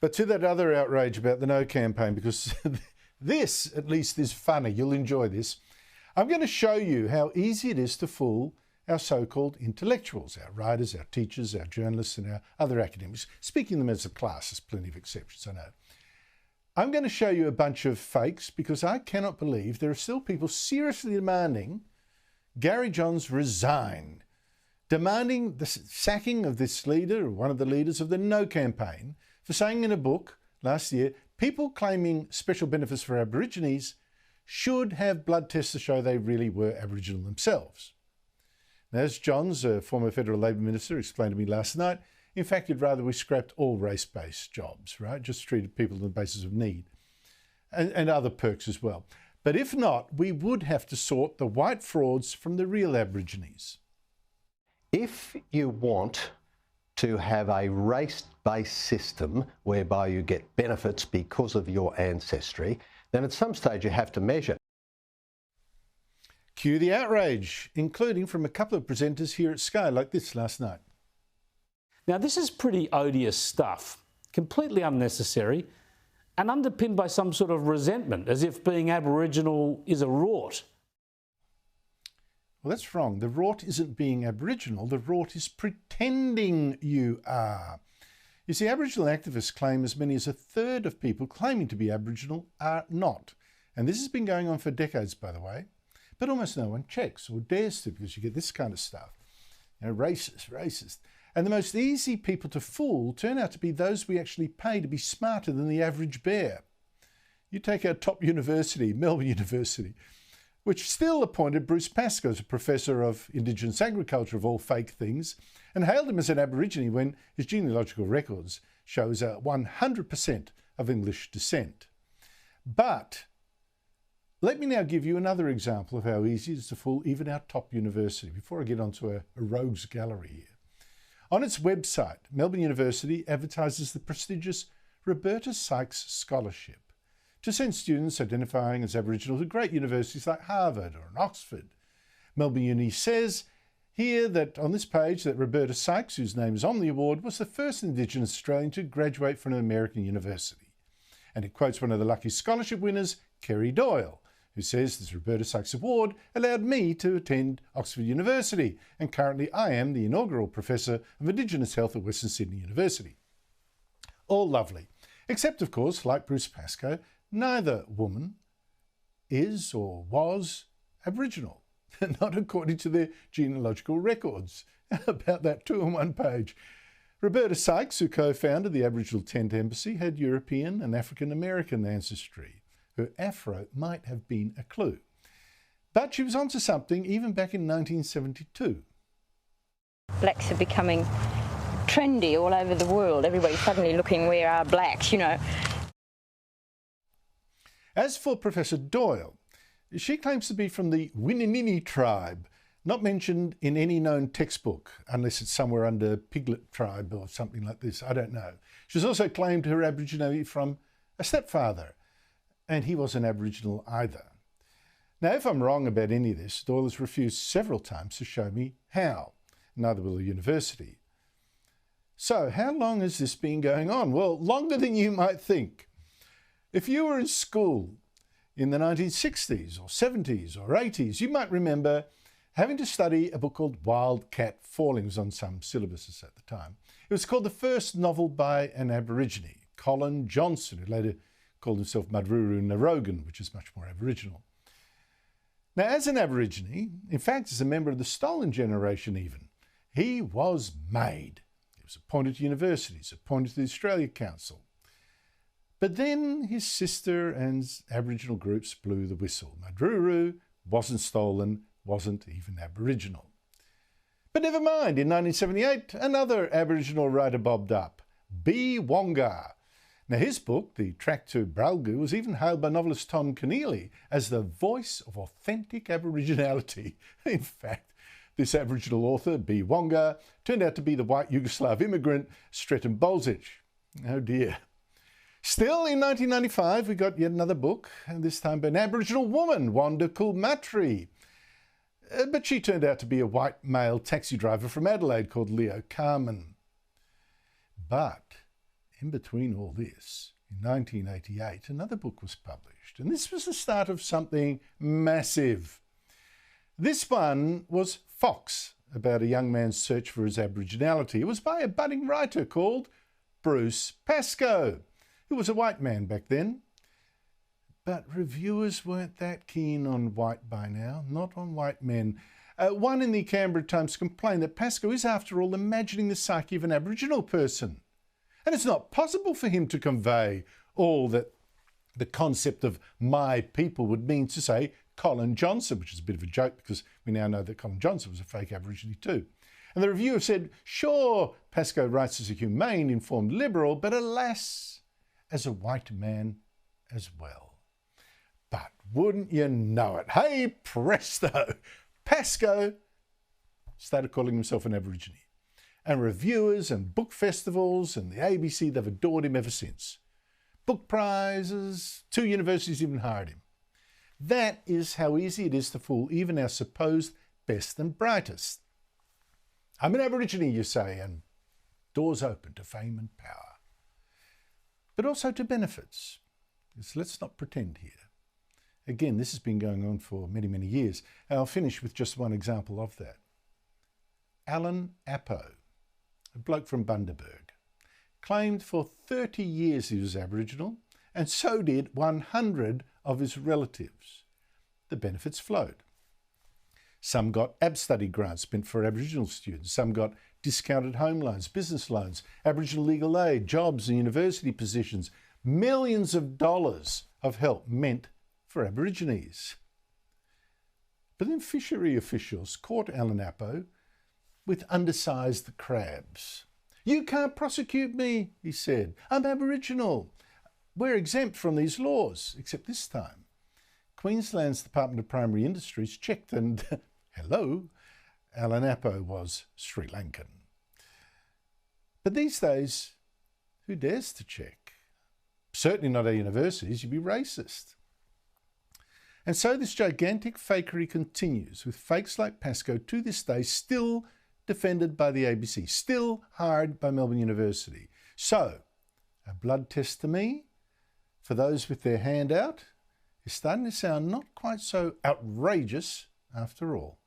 But to that other outrage about the No campaign, because this at least is funny, you'll enjoy this. I'm going to show you how easy it is to fool our so-called intellectuals, our writers, our teachers, our journalists and our other academics. Speaking of them as a class, there's plenty of exceptions, I know. I'm going to show you a bunch of fakes because I cannot believe there are still people seriously demanding Gary Johns resign, demanding the sacking of this leader, or one of the leaders of the No campaign, for saying in a book last year, people claiming special benefits for Aborigines should have blood tests to show they really were Aboriginal themselves. Now, as Johns, a former Federal Labor Minister, explained to me last night, in fact, he'd rather we scrapped all race-based jobs, right? Just treated people on the basis of need and other perks as well. But if not, we would have to sort the white frauds from the real Aborigines. If you want to have a race-based system whereby you get benefits because of your ancestry, then at some stage you have to measure. Cue the outrage, including from a couple of presenters here at Sky, like this last night. Now, this is pretty odious stuff, completely unnecessary and underpinned by some sort of resentment, as if being Aboriginal is a rort. Well, that's wrong. The rort isn't being Aboriginal. The rort is pretending you are. You see, Aboriginal activists claim as many as a third of people claiming to be Aboriginal are not. And this has been going on for decades, by the way. But almost no one checks or dares to, because you get this kind of stuff. You know, racist. And the most easy people to fool turn out to be those we actually pay to be smarter than the average bear. You take our top university, Melbourne University, which still appointed Bruce Pascoe as a professor of Indigenous agriculture, of all fake things, and hailed him as an Aborigine when his genealogical records shows a 100% of English descent. But let me now give you another example of how easy it is to fool even our top university, before I get onto a rogues gallery here. On its website, Melbourne University advertises the prestigious Roberta Sykes Scholarship to send students identifying as Aboriginal to great universities like Harvard or Oxford. Melbourne Uni says here that on this page that Roberta Sykes, whose name is on the award, was the first Indigenous Australian to graduate from an American university. And it quotes one of the lucky scholarship winners, Kerry Doyle, who says this Roberta Sykes Award allowed me to attend Oxford University, and currently I am the inaugural Professor of Indigenous Health at Western Sydney University. All lovely, except of course, like Bruce Pascoe, neither woman is or was Aboriginal, not according to their genealogical records. About that too on one page. Roberta Sykes, who co-founded the Aboriginal Tent Embassy, had European and African American ancestry. Her afro might have been a clue. But she was onto something even back in 1972. Blacks are becoming trendy all over the world. Everybody's suddenly looking, where are blacks, you know. As for Professor Doyle, she claims to be from the Wininini tribe, not mentioned in any known textbook, unless it's somewhere under Piglet tribe or something like this, I don't know. She's also claimed her Aboriginality from a stepfather, and he wasn't Aboriginal either. Now, if I'm wrong about any of this, Doyle has refused several times to show me how. Neither will the university. So, how long has this been going on? Well, longer than you might think. If you were in school in the 1960s or 70s or 80s, you might remember having to study a book called Wildcat Falling. It was on some syllabuses at the time. It was called the first novel by an Aborigine, Colin Johnson, who later called himself Madruru Narogan, which is much more Aboriginal. Now, as an Aborigine, in fact, as a member of the stolen generation even, he was made. He was appointed to universities, appointed to the Australia Council. But then his sister and Aboriginal groups blew the whistle. Madruru wasn't stolen, wasn't even Aboriginal. But never mind, in 1978, another Aboriginal writer bobbed up, B. Wonga. Now, his book, The Track to Bralgu, was even hailed by novelist Tom Keneally as the voice of authentic Aboriginality. In fact, this Aboriginal author, B. Wonga, turned out to be the white Yugoslav immigrant Sretan Bolzic. Oh dear. Still, in 1995, we got yet another book, and this time by an Aboriginal woman, Wanda Kulmatri. But she turned out to be a white male taxi driver from Adelaide called Leo Carmen. But In between all this, in 1988, another book was published, and this was the start of something massive. This one was Fox, about a young man's search for his Aboriginality. It was by a budding writer called Bruce Pascoe, who was a white man back then. But reviewers weren't that keen on white by now, not on white men. One in the Canberra Times complained that Pascoe is, after all, imagining the psyche of an Aboriginal person. And it's not possible for him to convey all that the concept of my people would mean to, say, Colin Johnson, which is a bit of a joke because we now know that Colin Johnson was a fake Aborigine too. And the reviewer said, sure, Pascoe writes as a humane, informed Liberal, but alas, as a white man as well. But wouldn't you know it, hey presto, Pascoe started calling himself an Aborigine. And reviewers and book festivals and the ABC, they've adored him ever since. Book prizes, 2 universities even hired him. That is how easy it is to fool even our supposed best and brightest. I'm an Aborigine, you say, and doors open to fame and power. But also to benefits. Because let's not pretend here. Again, this has been going on for many, many years. And I'll finish with just one example of that. Alan Appo, a bloke from Bundaberg, claimed for 30 years he was Aboriginal, and so did 100 of his relatives. The benefits flowed. Some got ab-study grants spent for Aboriginal students. Some got discounted home loans, business loans, Aboriginal legal aid, jobs and university positions. Millions of dollars of help meant for Aborigines. But then fishery officials caught Alan Appo with undersized crabs. You can't prosecute me, he said. I'm Aboriginal. We're exempt from these laws, except this time. Queensland's Department of Primary Industries checked and, hello, Alan Appo was Sri Lankan. But these days, who dares to check? Certainly not our universities, you'd be racist. And so this gigantic fakery continues, with fakes like Pascoe to this day still defended by the ABC, still hired by Melbourne University. So, a blood test to me, for those with their hand out, is starting to sound not quite so outrageous after all.